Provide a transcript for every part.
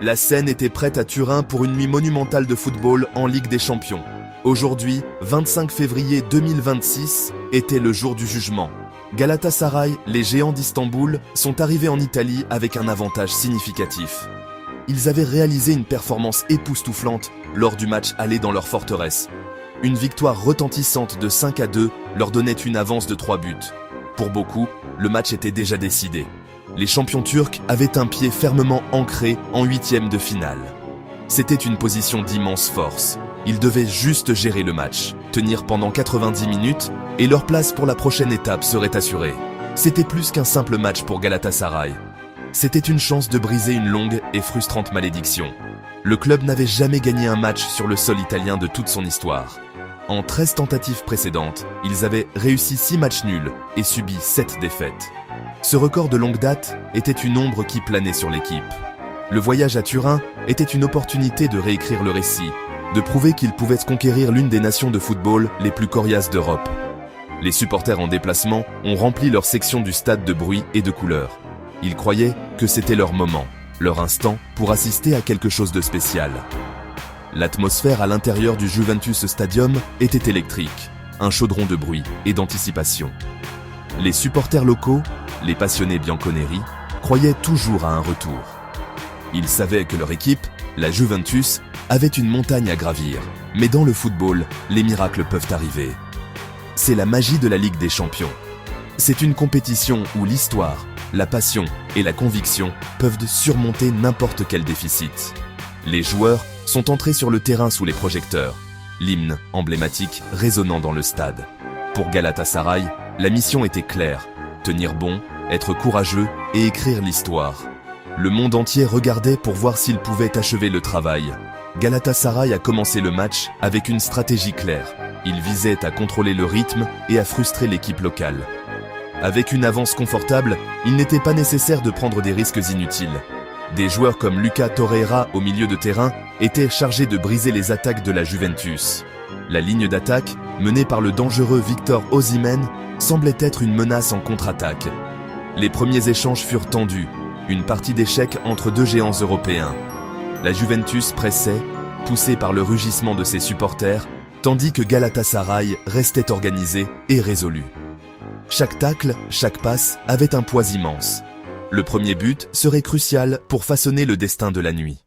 La scène était prête à Turin pour une nuit monumentale de football en Ligue des Champions. Aujourd'hui, 25 février 2026, était le jour du jugement. Galatasaray, les géants d'Istanbul, sont arrivés en Italie avec un avantage significatif. Ils avaient réalisé une performance époustouflante lors du match aller dans leur forteresse. Une victoire retentissante de 5-2 leur donnait une avance de 3 buts. Pour beaucoup, le match était déjà décidé. Les champions turcs avaient un pied fermement ancré en huitième de finale. C'était une position d'immense force. Ils devaient juste gérer le match, tenir pendant 90 minutes et leur place pour la prochaine étape serait assurée. C'était plus qu'un simple match pour Galatasaray. C'était une chance de briser une longue et frustrante malédiction. Le club n'avait jamais gagné un match sur le sol italien de toute son histoire. En 13 tentatives précédentes, ils avaient réussi 6 matchs nuls et subi 7 défaites. Ce record de longue date était une ombre qui planait sur l'équipe. Le voyage à Turin était une opportunité de réécrire le récit, de prouver qu'ils pouvaient conquérir l'une des nations de football les plus coriaces d'Europe. Les supporters en déplacement ont rempli leur section du stade de bruit et de couleurs. Ils croyaient que c'était leur moment, leur instant pour assister à quelque chose de spécial. L'atmosphère à l'intérieur du Juventus Stadium était électrique, un chaudron de bruit et d'anticipation. Les supporters locaux, les passionnés bianconeri, croyaient toujours à un retour. Ils savaient que leur équipe, la Juventus, avait une montagne à gravir. Mais dans le football, les miracles peuvent arriver. C'est la magie de la Ligue des Champions. C'est une compétition où l'histoire, la passion et la conviction peuvent surmonter n'importe quel déficit. Les joueurs sont entrés sur le terrain sous les projecteurs, l'hymne emblématique résonnant dans le stade. Pour Galatasaray, la mission était claire, tenir bon, être courageux et écrire l'histoire. Le monde entier regardait pour voir s'il pouvait achever le travail. Galatasaray a commencé le match avec une stratégie claire. Il visait à contrôler le rythme et à frustrer l'équipe locale. Avec une avance confortable, il n'était pas nécessaire de prendre des risques inutiles. Des joueurs comme Lucas Torreira au milieu de terrain étaient chargés de briser les attaques de la Juventus. La ligne d'attaque, menée par le dangereux Victor Osimhen, semblait être une menace en contre-attaque. Les premiers échanges furent tendus, une partie d'échecs entre deux géants européens. La Juventus pressait, poussée par le rugissement de ses supporters, tandis que Galatasaray restait organisé et résolu. Chaque tacle, chaque passe avait un poids immense. Le premier but serait crucial pour façonner le destin de la nuit.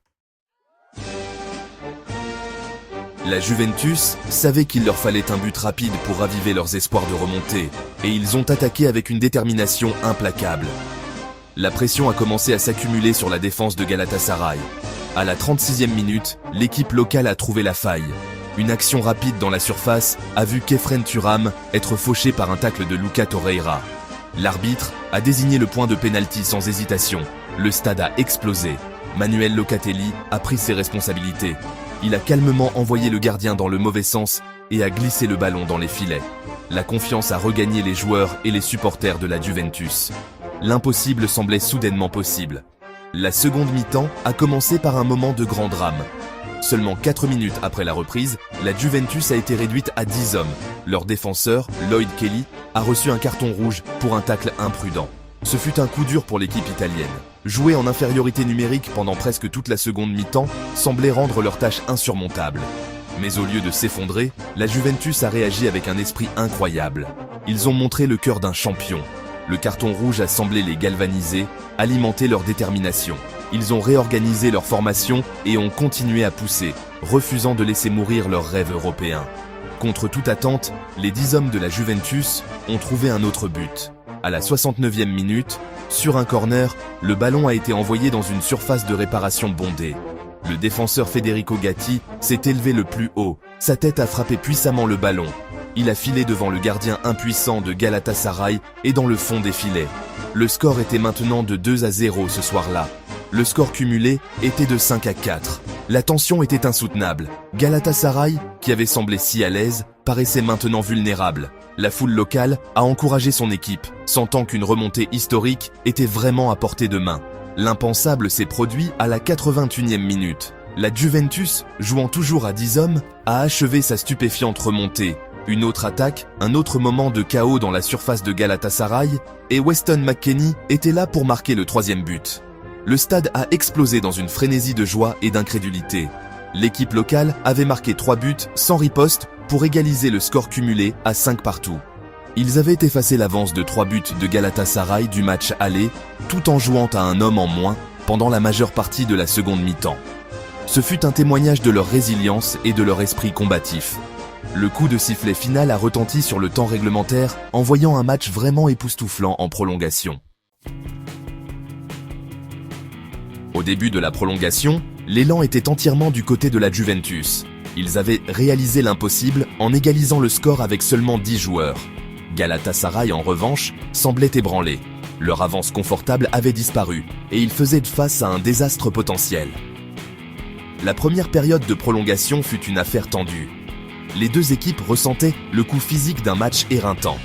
La Juventus savait qu'il leur fallait un but rapide pour raviver leurs espoirs de remontée, et ils ont attaqué avec une détermination implacable. La pression a commencé à s'accumuler sur la défense de Galatasaray. À la 36e minute, l'équipe locale a trouvé la faille. Une action rapide dans la surface a vu Khéphren Thuram être fauché par un tacle de Lucas Torreira. L'arbitre a désigné le point de pénalty sans hésitation. Le stade a explosé. Manuel Locatelli a pris ses responsabilités. Il a calmement envoyé le gardien dans le mauvais sens et a glissé le ballon dans les filets. La confiance a regagné les joueurs et les supporters de la Juventus. L'impossible semblait soudainement possible. La seconde mi-temps a commencé par un moment de grand drame. Seulement 4 minutes après la reprise, la Juventus a été réduite à 10 hommes. Leur défenseur, Lloyd Kelly, a reçu un carton rouge pour un tacle imprudent. Ce fut un coup dur pour l'équipe italienne. Jouer en infériorité numérique pendant presque toute la seconde mi-temps semblait rendre leur tâche insurmontable. Mais au lieu de s'effondrer, la Juventus a réagi avec un esprit incroyable. Ils ont montré le cœur d'un champion. Le carton rouge a semblé les galvaniser, alimenter leur détermination. Ils ont réorganisé leur formation et ont continué à pousser, refusant de laisser mourir leurs rêves européens. Contre toute attente, les 10 hommes de la Juventus ont trouvé un autre but. À la 69e minute, sur un corner, le ballon a été envoyé dans une surface de réparation bondée. Le défenseur Federico Gatti s'est élevé le plus haut. Sa tête a frappé puissamment le ballon. Il a filé devant le gardien impuissant de Galatasaray et dans le fond des filets. Le score était maintenant de 2-0 ce soir-là. Le score cumulé était de 5-4. La tension était insoutenable. Galatasaray, qui avait semblé si à l'aise, paraissait maintenant vulnérable. La foule locale a encouragé son équipe, sentant qu'une remontée historique était vraiment à portée de main. L'impensable s'est produit à la 81e minute. La Juventus, jouant toujours à 10 hommes, a achevé sa stupéfiante remontée. Une autre attaque, un autre moment de chaos dans la surface de Galatasaray, et Weston McKennie était là pour marquer le 3e but. Le stade a explosé dans une frénésie de joie et d'incrédulité. L'équipe locale avait marqué 3 buts sans riposte pour égaliser le score cumulé à 5 partout. Ils avaient effacé l'avance de 3 buts de Galatasaray du match aller, tout en jouant à un homme en moins pendant la majeure partie de la seconde mi-temps. Ce fut un témoignage de leur résilience et de leur esprit combatif. Le coup de sifflet final a retenti sur le temps réglementaire, envoyant un match vraiment époustouflant en prolongation. Au début de la prolongation, l'élan était entièrement du côté de la Juventus. Ils avaient réalisé l'impossible en égalisant le score avec seulement 10 joueurs. Galatasaray, en revanche, semblait ébranlé. Leur avance confortable avait disparu et ils faisaient face à un désastre potentiel. La première période de prolongation fut une affaire tendue. Les deux équipes ressentaient le coup physique d'un match éreintant.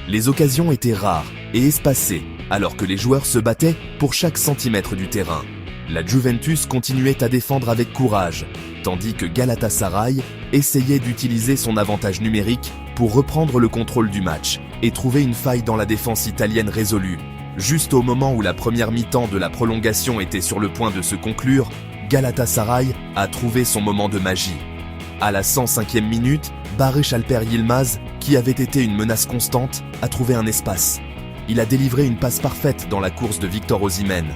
Les occasions étaient rares et espacées, alors que les joueurs se battaient pour chaque centimètre du terrain. La Juventus continuait à défendre avec courage, tandis que Galatasaray essayait d'utiliser son avantage numérique pour reprendre le contrôle du match et trouver une faille dans la défense italienne résolue. Juste au moment où la première mi-temps de la prolongation était sur le point de se conclure, Galatasaray a trouvé son moment de magie. À la 105e minute, Barış Alper Yılmaz, qui avait été une menace constante, a trouvé un espace. Il a délivré une passe parfaite dans la course de Victor Osimhen.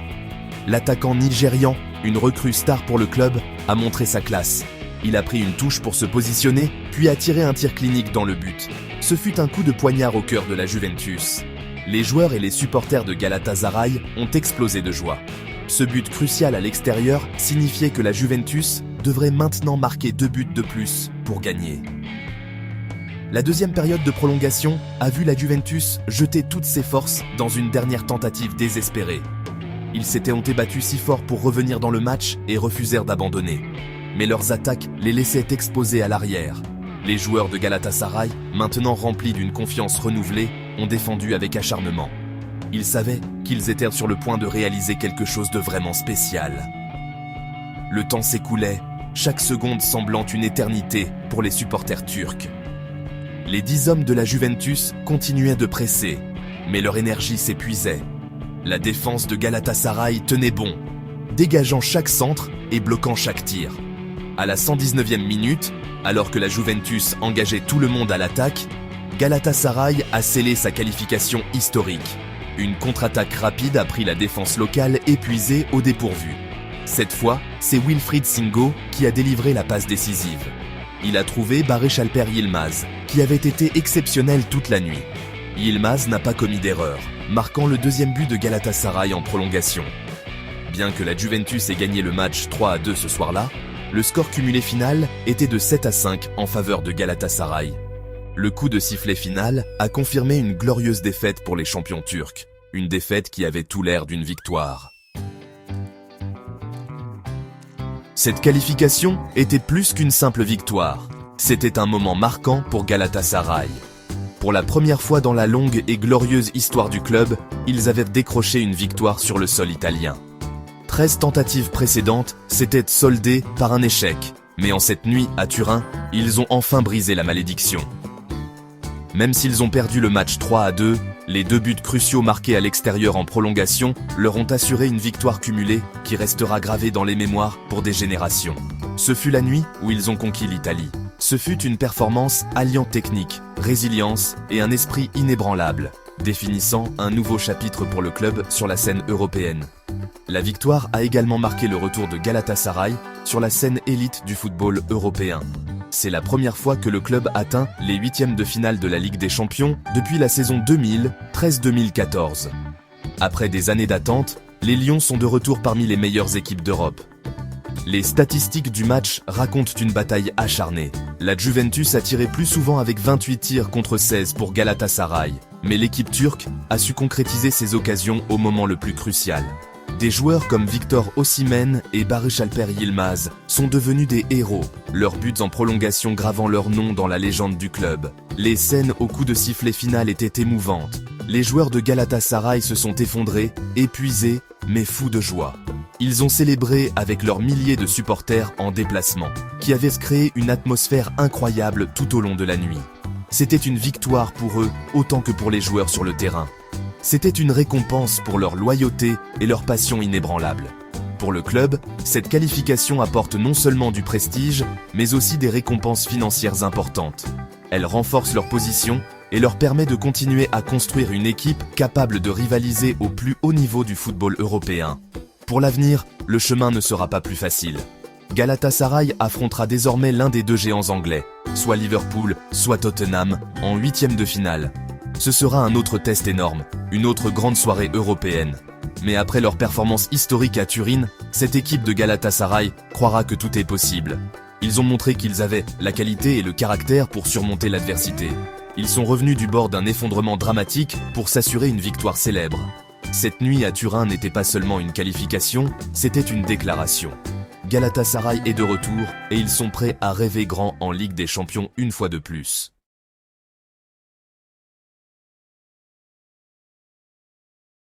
L'attaquant nigérian, une recrue star pour le club, a montré sa classe. Il a pris une touche pour se positionner, puis a tiré un tir clinique dans le but. Ce fut un coup de poignard au cœur de la Juventus. Les joueurs et les supporters de Galatasaray ont explosé de joie. Ce but crucial à l'extérieur signifiait que la Juventus devrait maintenant marquer 2 buts de plus pour gagner. La deuxième période de prolongation a vu la Juventus jeter toutes ses forces dans une dernière tentative désespérée. Ils s'étaient battus si fort pour revenir dans le match et refusèrent d'abandonner. Mais leurs attaques les laissaient exposés à l'arrière. Les joueurs de Galatasaray, maintenant remplis d'une confiance renouvelée, ont défendu avec acharnement. Ils savaient qu'ils étaient sur le point de réaliser quelque chose de vraiment spécial. Le temps s'écoulait, chaque seconde semblant une éternité pour les supporters turcs. Les 10 hommes de la Juventus continuaient de presser, mais leur énergie s'épuisait. La défense de Galatasaray tenait bon, dégageant chaque centre et bloquant chaque tir. À la 119e minute, alors que la Juventus engageait tout le monde à l'attaque, Galatasaray a scellé sa qualification historique. Une contre-attaque rapide a pris la défense locale épuisée au dépourvu. Cette fois, c'est Wilfried Singo qui a délivré la passe décisive. Il a trouvé Barış Alper Yılmaz, qui avait été exceptionnel toute la nuit. Yılmaz n'a pas commis d'erreur, marquant le deuxième but de Galatasaray en prolongation. Bien que la Juventus ait gagné le match 3-2 ce soir-là, le score cumulé final était de 7-5 en faveur de Galatasaray. Le coup de sifflet final a confirmé une glorieuse défaite pour les champions turcs, une défaite qui avait tout l'air d'une victoire. Cette qualification était plus qu'une simple victoire. C'était un moment marquant pour Galatasaray. Pour la première fois dans la longue et glorieuse histoire du club, ils avaient décroché une victoire sur le sol italien. 13 tentatives précédentes s'étaient soldées par un échec, mais en cette nuit à Turin, ils ont enfin brisé la malédiction. Même s'ils ont perdu le match 3-2, les 2 buts cruciaux marqués à l'extérieur en prolongation leur ont assuré une victoire cumulée qui restera gravée dans les mémoires pour des générations. Ce fut la nuit où ils ont conquis l'Italie. Ce fut une performance alliant technique, résilience et un esprit inébranlable, définissant un nouveau chapitre pour le club sur la scène européenne. La victoire a également marqué le retour de Galatasaray sur la scène élite du football européen. C'est la première fois que le club atteint les 8e de finale de la Ligue des Champions depuis la saison 2013-2014. Après des années d'attente, les Lions sont de retour parmi les meilleures équipes d'Europe. Les statistiques du match racontent une bataille acharnée. La Juventus a tiré plus souvent avec 28 tirs contre 16 pour Galatasaray, mais l'équipe turque a su concrétiser ses occasions au moment le plus crucial. Des joueurs comme Victor Osimhen et Barış Alper Yılmaz sont devenus des héros, leurs buts en prolongation gravant leur nom dans la légende du club. Les scènes au coup de sifflet final étaient émouvantes. Les joueurs de Galatasaray se sont effondrés, épuisés, mais fous de joie. Ils ont célébré avec leurs milliers de supporters en déplacement, qui avaient créé une atmosphère incroyable tout au long de la nuit. C'était une victoire pour eux, autant que pour les joueurs sur le terrain. C'était une récompense pour leur loyauté et leur passion inébranlable. Pour le club, cette qualification apporte non seulement du prestige, mais aussi des récompenses financières importantes. Elle renforce leur position et leur permet de continuer à construire une équipe capable de rivaliser au plus haut niveau du football européen. Pour l'avenir, le chemin ne sera pas plus facile. Galatasaray affrontera désormais l'un des deux géants anglais, soit Liverpool, soit Tottenham, en huitième de finale. Ce sera un autre test énorme, une autre grande soirée européenne. Mais après leur performance historique à Turin, cette équipe de Galatasaray croira que tout est possible. Ils ont montré qu'ils avaient la qualité et le caractère pour surmonter l'adversité. Ils sont revenus du bord d'un effondrement dramatique pour s'assurer une victoire célèbre. Cette nuit à Turin n'était pas seulement une qualification, c'était une déclaration. Galatasaray est de retour et ils sont prêts à rêver grand en Ligue des Champions une fois de plus.